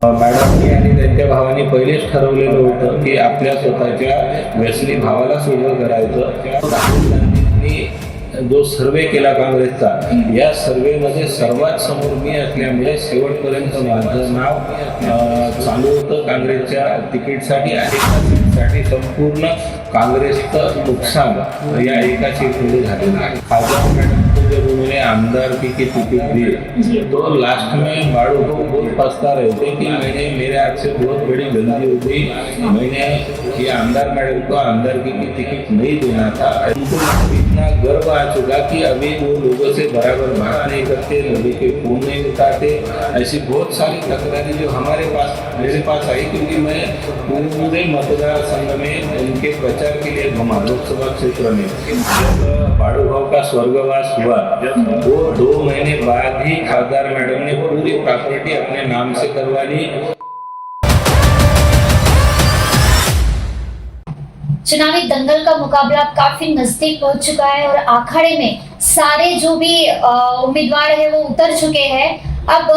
मॅडमनी आणि त्यांच्या भावानी पहिलेच ठरवलेलं होतं की आपल्या स्वतःच्या व्यसनी भावालाच उभं करायचं. राहुल गांधींनी जो सर्वे केला काँग्रेसचा, या सर्वेमध्ये सर्वात समोर मी असल्यामुळे शेवटपर्यंत माझं नाव चालू होतं काँग्रेसच्या तिकीटसाठी. एका सीटसाठी संपूर्ण काँग्रेसचं नुकसान या एका सीटमध्ये झालेलं आहे. खासदार मॅडम को जब उन्होंने आमदारकी की टिकट दी तो लास्ट में बाड़ू को बहुत पछता रहे थे कि मैंने मेरे हाथ से बहुत बड़ी गलती हो गई, मैंने ये आमदार मैडम को आमदारकी की टिकट नहीं देना था. उनको इतना गर्व आ चुका कि अभी वो लोगों से बराबर बात नहीं करते, लोगों के फोन नहीं उठाते. ऐसी बहुत सारी तकरारें जो मेरे पास आई, क्योंकि मैं पूरे मतदार संघ में उनके प्रचार के लिए घूमा लोकसभा क्षेत्र में. जब बाड़ू भाव का स्वर्गवास हुआ, वो 2 महीने बाद ही खासदार मैडम ने पूरी प्रॉपर्टी अपने नाम से करवा ली. चुनावी दंगल का मुकाबला काफी नजदीक पहुंच चुका है और अखाड़े में सारे जो भी उम्मीदवार है वो उतर चुके हैं. अब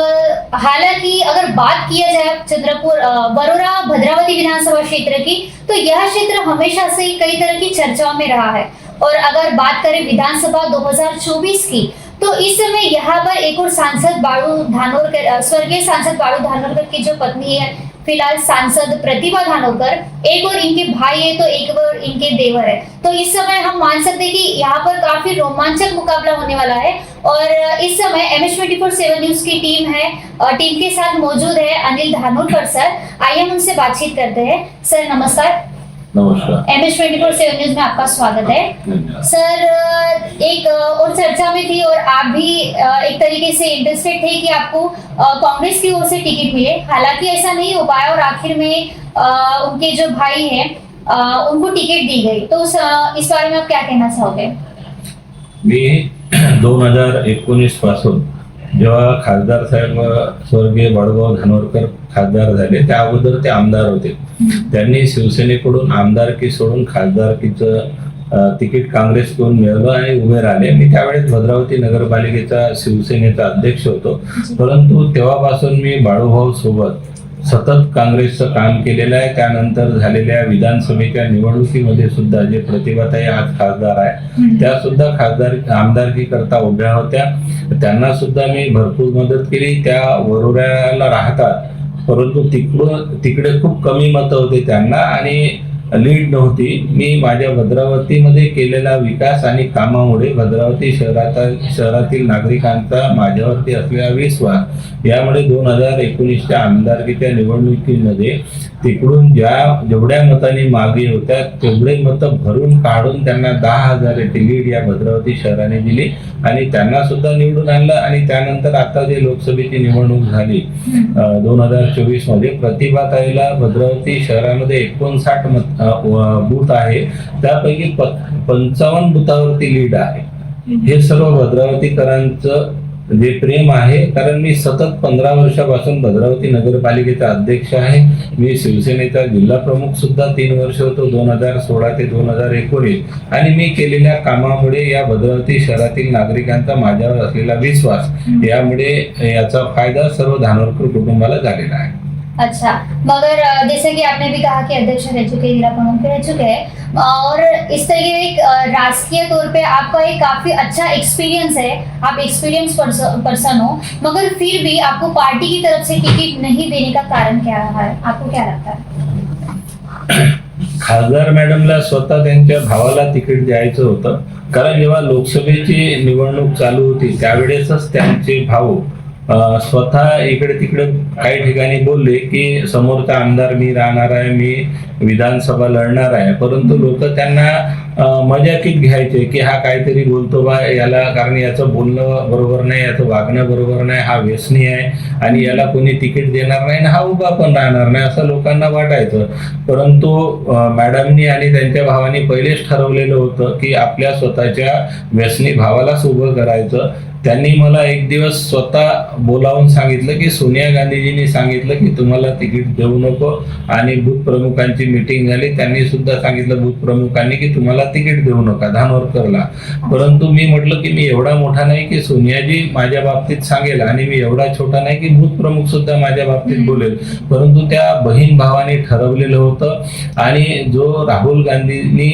हालांकि अगर बात किया जाए चंद्रपुर बरोरा भद्रावती विधानसभा क्षेत्र की, तो यह क्षेत्र हमेशा से कई तरह की चर्चाओं में रहा है. और अगर बात करें विधानसभा 2024 की, तो इस समय यहाँ पर एक और सांसद बाड़ू धानोरकर, स्वर्गीय सांसद बाड़ू धानोरकर की जो पत्नी है फिलहाल सांसद प्रतिभा धानोरकर, एक और इनके भाई है तो एक और इनके देवर है. तो इस समय हम मान सकते हैं कि यहाँ पर काफी रोमांचक मुकाबला होने वाला है. और इस समय MS24/7 न्यूज की टीम है, टीम के साथ मौजूद है अनिल धानोरकर सर. आइए हम उनसे बातचीत करते हैं. सर नमस्कार. नमस्कार. MS24/7 न्यूज में आपका स्वागत है. सर एक और चर्चा में थी और आप भी एक तरीके से इंटरेस्टेड थे कि आपको कांग्रेस की ओर से टिकट मिले. हालांकि ऐसा नहीं हो पाया और आखिर में उनके जो भाई हैं उनको टिकट दी गई. तो इस बारे में आप क्या कहना चाहोगे? मी 2019 पासून जेव्हा खासदार साहेब स्वर्गीय बाळूभाऊ धानोरकर खासदार झाले, त्या अगोदर ते आमदार होते. त्यांनी शिवसेनेकडून आमदारकी सोडून खासदारकीचं तिकीट काँग्रेसकडून मिळवलं आणि उभे राहिले. मी त्यावेळेस भद्रावती नगरपालिकेचा शिवसेनेचा अध्यक्ष होतो. परंतु तेव्हापासून मी बाळूभाऊ सोबत सतत काँग्रेसचं काम केलेलं आहे. त्यानंतर झालेल्या विधानसभेच्या निवडणुकीमध्ये सुद्धा जे प्रतिभाताई आज खासदार आहे, त्या सुद्धा आमदारकी करता उभ्या होत्या. त्यांना सुद्धा मी भरपूर मदत केली. त्या वरोऱ्याला राहतात, परंतु तिकडे खूप कमी मतं होते त्यांना आणि लीड नव्हती. मी माझ्या भद्रावतीमध्ये केलेला विकास आणि कामामुळे भद्रावती शहरातील नागरिकांचा माझ्यावरती असलेला विश्वास, यामुळे 2019च्या आमदारकीच्या निवडणुकीमध्ये तिकडून जेवढ्या मतांनी मागे होत्या तेवढे मतं भरून काढून त्यांना 10,000 लीड या भद्रावती शहराने दिली आणि त्यांना सुद्धा निवडून आणलं. आणि त्यानंतर आता जे लोकसभेची निवडणूक झाली 2024 मध्ये, प्रतिभाताईला भद्रावती शहरामध्ये 59 बूथ आहे, त्यापैकी 55 बुथावरती लीड आहे. हे सर्व भद्रावतीकरांचं जे प्रेम आहे, कारण मी सतत 15 वर्षापासून भद्रावती नगरपालिकेचा अध्यक्ष आहे. मी शिवसेनेचा जिल्हा प्रमुख सुद्धा 3 वर्ष होतो, 2016 ते 2019. आणि मी केलेल्या कामामुळे या भद्रावती शहरातील नागरिकांचा माझ्यावर असलेला विश्वास, यामुळे याचा फायदा सर्व धानोरकर कुटुंबाला झालेला आहे. अच्छा, मगर जैसे कि आपने भी कहा कि अध्यक्ष रह चुके, जिला प्रमुख रह चुके हैं और इस तरीके एक राजकीय तौर पे आपका एक काफी अच्छा एक्सपीरियंस है, आप एक्सपीरियंस पर्सन हो, मगर फिर भी आपको पार्टी की तरफ से टिकट नहीं देने का कारण क्या रहा है? आपको क्या लगता है? खासदार मॅडमला स्वतः त्यांच्या भावाला तिकीट द्यायचं होतं, कारण जेव्हा लोकसभेची निवडणूक चालू होती त्यावेळेसच त्यांचे भाऊ स्वतः इकडे तिकडे काही ठिकाणी बोलले की समोरचा आमदार मी राहणार आहे, मी विधानसभा लढणार आहे. परंतु लोक त्यांना मजाकीत घ्यायचे की हा काहीतरी बोलतो बा, याला कारण याचं बोलणं बरोबर नाही, याचं वागणं बरोबर नाही, हा व्यसनी आहे आणि याला कोणी तिकीट देणार नाही, हा उभा पण राहणार नाही, असं लोकांना वाटायचं. परंतु मॅडमनी आणि त्यांच्या भावानी पहिलेच ठरवलेलं होतं की आपल्या स्वतःच्या व्यसनी भावालाच उभं करायचं. त्यांनी मला एक दिवस स्वतः बोलावून सांगितलं की सोनिया गांधीजींनी सांगितलं की तुम्हाला तिकीट देऊ नको, आणि बूथ प्रमुखांची मीटिंग झाली, त्यांनी सुद्धा सांगितलं बूथ प्रमुखांनी की तुम्हाला तिकीट देऊ नका धानोरकरला. परंतु मी म्हटलं की मी एवढा मोठा नाही की सोनियाजी माझ्या बाबतीत सांगेल, आणि मी एवढा छोटा नाही की बूथ प्रमुख सुद्धा माझ्या बाबतीत बोलेल. परंतु त्या बहीण भावाने ठरवलेलं होतं, आणि जो राहुल गांधींनी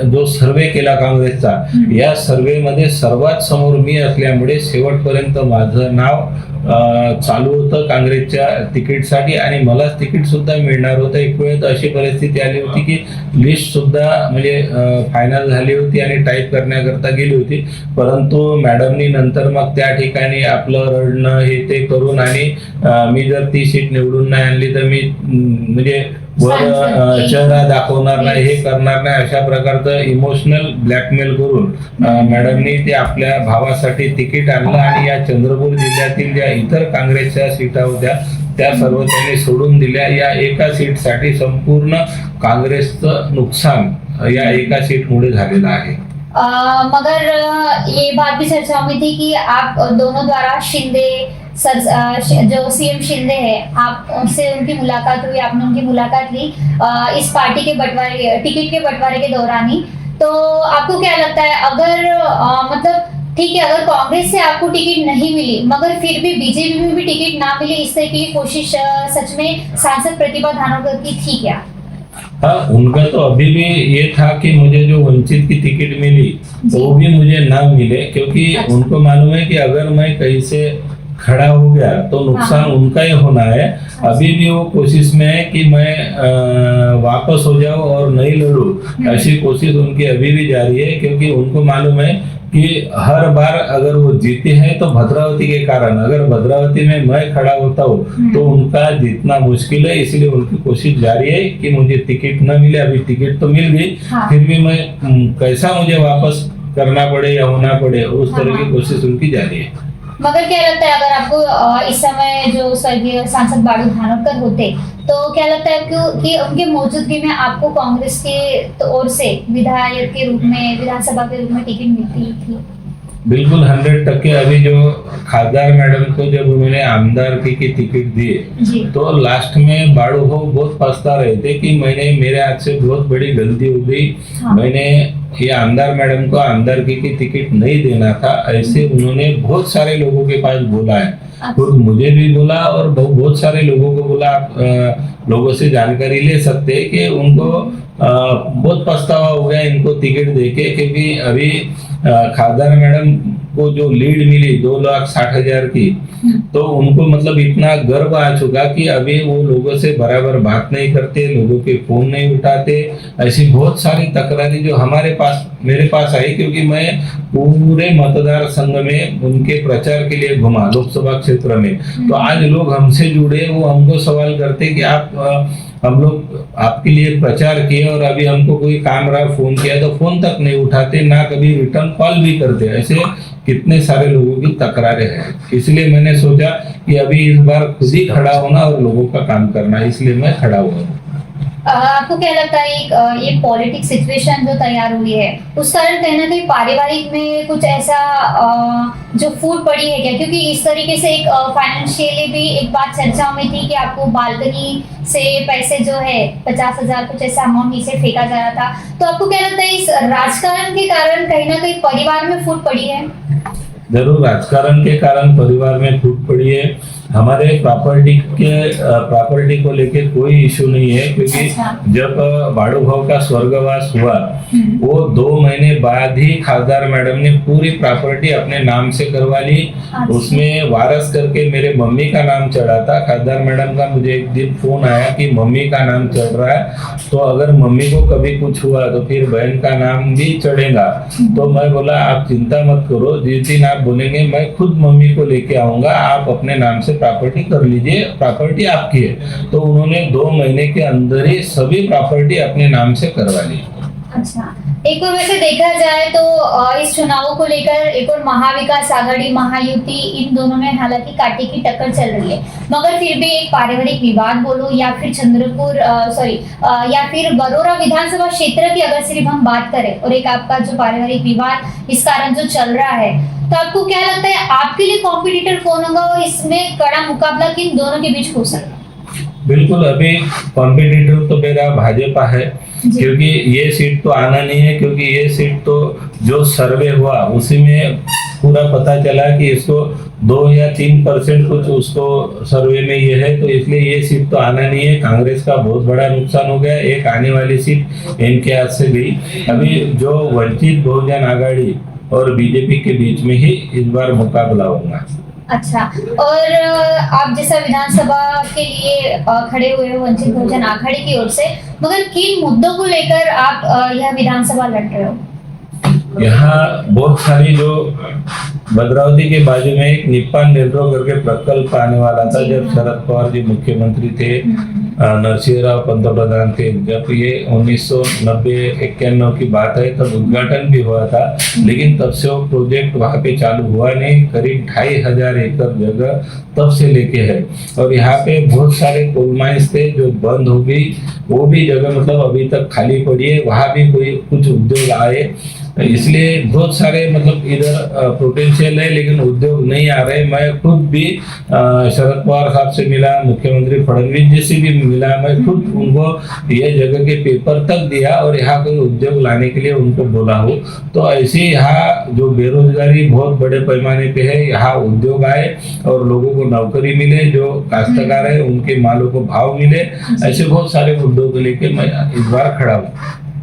जो सर्वे केला काँग्रेसचा, या सर्वेमध्ये सर्वात समोर मी असल्यामुळे शेवटपर्यंत माझं नाव चालू होतं काँग्रेसच्या तिकीटसाठी, आणि मलाच तिकीट सुद्धा मिळणार होतं. एक वेळ तर अशी परिस्थिती आली होती की लिस्ट सुद्धा म्हणजे फायनल झाली होती आणि टाईप करण्याकरता गेली होती. परंतु मॅडमनी नंतर मग त्या ठिकाणी आपलं रडणं हे ते करून, आणि मी जर ती सीट निवडून नाही आणली तर मी म्हणजे वर चेहरा दाखवणार नाही, हे करणार नाही, अशा प्रकारचं इमोशनल ब्लॅकमेल करून मॅडमनी ते आपल्या भावासाठी तिकीट आणलं, आणि या चंद्रपूर जिल्ह्यातील ज्या इतर काँग्रेसच्या सीटा होत्या त्या सर्व त्यांनी सोडून दिल्या. या एका सीटसाठी संपूर्ण काँग्रेसचं नुकसान या एका सीटमुळे झालेलं आहे. मगर ये बात भी चर्चा में थी कि आप दोनों द्वारा शिंदे सर जो सीएम शिंदे हैं, आप उनसे उनकी मुलाकात हुई, आपने उनकी मुलाकात ली इस पार्टी के बंटवारे टिकट के बंटवारे के दौरान ही. तो आपको क्या लगता है, अगर मतलब ठीक है अगर कांग्रेस से आपको टिकट नहीं मिली मगर फिर भी बीजेपी में भी टिकट ना मिले, इस तरह की कोशिश सच में सांसद प्रतिभा धानोरकर की थी क्या? हाँ, उनका तो अभी भी ये था कि मुझे जो वंचित की टिकट मिली वो भी मुझे ना मिले, क्योंकि उनको मालूम है कि अगर मैं कहीं से खड़ा हो गया तो नुकसान उनका ही होना है. अभी भी वो कोशिश में है कि मैं वापस हो जाऊं और नहीं लड़ूं, ऐसी कोशिश उनकी अभी भी जारी है, क्योंकि उनको मालूम है कि हर बार अगर वो जीते हैं तो भद्रावती के कारण, अगर भद्रावती में मैं खड़ा होता हूँ तो उनका जीतना मुश्किल है. इसलिए उनकी कोशिश जारी है कि मुझे टिकट न मिले. अभी टिकट तो मिल गई, फिर भी मैं कैसा मुझे वापस करना पड़े या होना पड़े, उस तरह की कोशिश उनकी जारी है. मगर क्या लगता है अगर आपको इस समय जो स्वर्गीय सांसद बाळू धानोरकर होते तो क्या लगता है आपको कि उनके मौजूदगी में आपको कांग्रेस के ओर से विधायक के रूप में, विधानसभा के रूप में टिकट मिलती थी? बिल्कुल 100%. अभी जो खासदार मैडम को जब उन्होंने आमदारकी की टिकट दिए तो लास्ट में बाड़ू हो बहुत पछता रहे थे कि मेरे हाथ से बहुत बड़ी गलती हो गई. मैंने ये आमदार मैडम को आमदारकी की टिकट नहीं देना था, ऐसे उन्होंने बहुत सारे लोगों के पास बोला है. खुद मुझे भी बोला और बहुत सारे लोगों को बोला. आप लोगों से जानकारी ले सकते हैं कि उनको बहुत पछतावा हो गया इनको टिकट देके, क्योंकि अभी खासदार मैडम को जो लीड मिली 2,60,000 की, तो उनको मतलब इतना गर्व आ चुका कि अभी वो लोगों से बराबर बात नहीं करते, लोगों के फोन नहीं उठाते. ऐसी बहुत सारी तकरारी जो मेरे पास आई, क्योंकि मैं पूरे मतदार संघ में उनके प्रचार के लिए घुमा लोकसभा क्षेत्र में. तो आज लोग हमसे जुड़े, वो हमको सवाल करते कि हम लोग आपके लिए प्रचार किए और अभी हमको कोई काम रहा फोन किया तो फोन तक नहीं उठाते, ना कभी रिटर्न कॉल भी करते. ऐसे कितने सारे लोगों की तकरारें हैं. इसलिए मैंने सोचा कि अभी इस बार खुद ही खड़ा होना और लोगों का काम करना, इसलिए मैं खड़ा हुआ. आपको क्या लगता है ये पॉलिटिक्स सिचुएशन जो तैयार हुई है उस कारण कहीं ना कहीं पारिवारिक में कुछ ऐसा जो फूट पड़ी है क्या? क्योंकि इस तरीके से एक फाइनेंशियली भी एक बात चर्चा में थी कि आपको बालकनी से पैसे जो है 50,000 कुछ ऐसा अमाउंट नीचे फेंका जा रहा था. तो आपको क्या लगता है इस राजकारण के कारण कहीं ना कहीं परिवार में फूट पड़ी है? जरूर राजकारण के कारण परिवार में फूट पड़ी है. हमारे प्रॉपर्टी को लेके कोई इशू नहीं है, क्योंकि जब बाड़ू भाव का स्वर्गवास हुआ वो 2 महीने बाद ही खासदार मैडम ने पूरी प्रॉपर्टी अपने नाम से करवा ली. उसमें वारस करके मेरे मम्मी का नाम चढ़ा था. खासदार मैडम का मुझे एक दिन फोन आया कि मम्मी का नाम चढ़ रहा है, तो अगर मम्मी को कभी कुछ हुआ तो फिर बहन का नाम भी चढ़ेगा. तो मैं बोला आप चिंता मत करो, जिस दिन आप बोलेंगे मैं खुद मम्मी को लेके आऊंगा, आप अपने नाम से प्रॉपर्टी कर लीजिए, प्रॉपर्टी आपकी है. तो उन्होंने 2 महीने के अंदर ही सभी प्रॉपर्टी अपने नाम से करवा ली. अच्छा, एक और वैसे देखा जाए तो इस चुनावों को लेकर एक और महाविकास आघाड़ी महायुति इन दोनों में हालांकि कांटे की टक्कर चल रही है, मगर फिर भी एक पारिवारिक विवाद बोलो या फिर या फिर बरोरा विधानसभा क्षेत्र की अगर सिर्फ हम बात करें और एक आपका जो पारिवारिक विवाद इस कारण जो चल रहा है, तो आपको क्या लगता है आपके लिए कॉम्पिटिटर कौन होगा और इसमें कड़ा मुकाबला किन दोनों के बीच हो सकता है? बिल्कुल, अभी कॉम्पिटिटर तो मेरा भाजपा है, जी। क्योंकि ये सीट तो आना नहीं है, क्योंकि ये सीट तो जो सर्वे हुआ उसी में पूरा पता चला कि इसको 2 या 3% कुछ उसको सर्वे में ये है, तो इसलिए ये सीट तो आना नहीं है। कांग्रेस का बहुत बड़ा नुकसान हो गया, एक आने वाली सीट इनके हाथ से गई। अभी जो वंचित बहुजन आघाड़ी और बीजेपी के बीच में ही इस बार मुकाबला होगा। अच्छा, और आप जैसा विधानसभा के लिए खड़े हुए हो वंचित बहुजन आघाड़ी की ओर से, मगर किन मुद्दों को लेकर आप यह विधानसभा लड़ रहे हो? यहाँ बहुत सारी जो भद्रावती के बाजू में एक निप्पान निर्द्रो करके प्रकल्प आने वाला था, जब शरद पवार जी मुख्यमंत्री थे, नरसिंह राव पंतप्रधान थे, जब ये 1990-91 की बात है, तब उद्घाटन भी हुआ था, लेकिन तब से वो प्रोजेक्ट वहाँ पे चालू हुआ नहीं। करीब 2500 एकड़ जगह तब से लेके है, और यहाँ पे बहुत सारे कोल माइंस थे जो बंद हो गई, वो भी जगह मतलब अभी तक खाली पड़ी है, वहाँ भी कोई कुछ उद्योग आए, इसलिए बहुत सारे मतलब इधर पोटेंशियल है, लेकिन उद्योग नहीं आ रहे। मैं खुद भी शरद पवार साहब से मिला, मुख्यमंत्री फडणवीस जी से भी मिला, मैं खुद उनको ये जगह के पेपर तक दिया और यहाँ कोई उद्योग लाने के लिए उनको बोला हूँ। तो ऐसे यहाँ जो बेरोजगारी बहुत बड़े पैमाने पे है, यहाँ उद्योग आए और लोगों को नौकरी मिले, जो काश्तकार है उनके मालों को भाव मिले, ऐसे बहुत सारे मुद्दों को लेकर मैं इस बार खड़ा हूँ।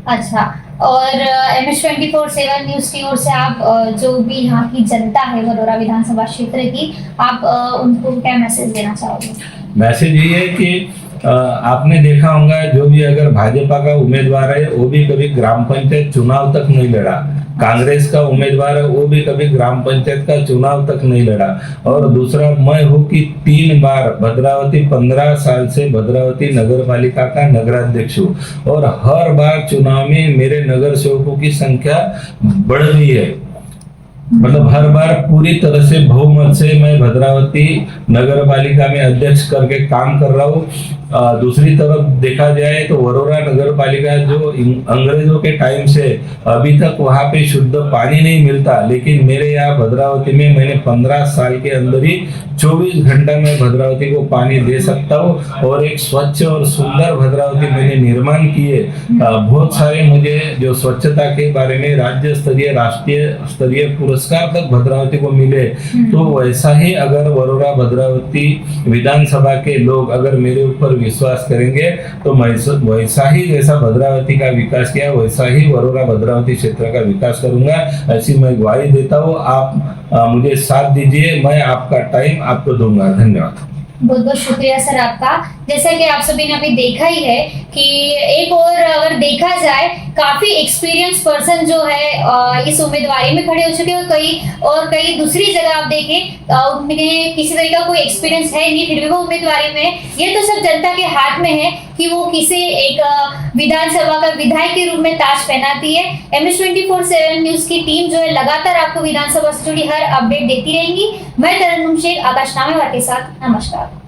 अच्छा, और MS24/7 न्यूज की ओर से आप जो भी यहाँ की जनता है वडोदरा विधानसभा क्षेत्र की, आप उनको क्या मैसेज देना चाहोगे? मैसेज ये है कि आपने देखा होगा, जो भी अगर भाजपा का उम्मीदवार है वो भी कभी ग्राम पंचायत चुनाव तक नहीं लड़ा, कांग्रेस का उम्मीदवार है वो भी कभी ग्राम पंचायत का चुनाव तक नहीं लड़ा, और दूसरा मैं हूँ कि 3 बार भद्रावती 15 साल से भद्रावती नगर पालिका का नगराध्यक्ष हूँ, और हर बार चुनाव में मेरे नगर सेवकों की संख्या बढ़ रही है। मतलब हर बार पूरी तरह से बहुमत से मैं भद्रावती नगर पालिका में अध्यक्ष करके काम कर रहा हूँ। दूसरी तरफ देखा जाए तो वडोदरा नगर पालिका जो अंग्रेजों के टाइम से अभी तक वहाँ पे शुद्ध पानी नहीं मिलता, लेकिन मेरे यहाँ भद्रावती में मैंने 15 साल के अंदर ही 24 घंटा में भद्रावती को पानी दे सकता हूँ, और एक स्वच्छ और सुंदर भद्रावती मैंने निर्माण किए। बहुत सारे मुझे जो स्वच्छता के बारे में राज्य स्तरीय राष्ट्रीय स्तरीय पुरस्कार तक भद्रावती को मिले, तो वैसा ही अगर वडोदरा भद्रावती विधानसभा के लोग अगर मेरे ऊपर विश्वास करेंगे तो मैं वैसा ही जैसा भद्रावती का विकास किया वैसा ही वडोदरा भद्रावती क्षेत्र का विकास करूंगा, ऐसी मैं ग्वाही देता हूँ। आप मुझे साथ दीजिए, मैं आपका टाइम आपको दूंगा। धन्यवाद। बहुत बहुत शुक्रिया सर आपका। जैसा कि आप सभी ने अभी देखा ही है कि एक और अगर देखा जाए, काफी एक्सपीरियंस पर्सन जो है इस उम्मीदवारी में खड़े हो चुके हैं, और कई दूसरी जगह आप देखें उन्हें किसी तरह का कोई एक्सपीरियंस है नहीं, फिर भी वो उम्मीदवारी में। ये तो सब जनता के हाथ में है कि वो किसी एक विधानसभा का विधायक के रूप में ताज पहनाती है। MS24/7 न्यूज की टीम जो है लगातार आपको विधानसभा से जुड़ी हर अपडेट देती रहेंगी। मैं तरन्नुम शेख आकाश नामेवार के साथ, नमस्कार।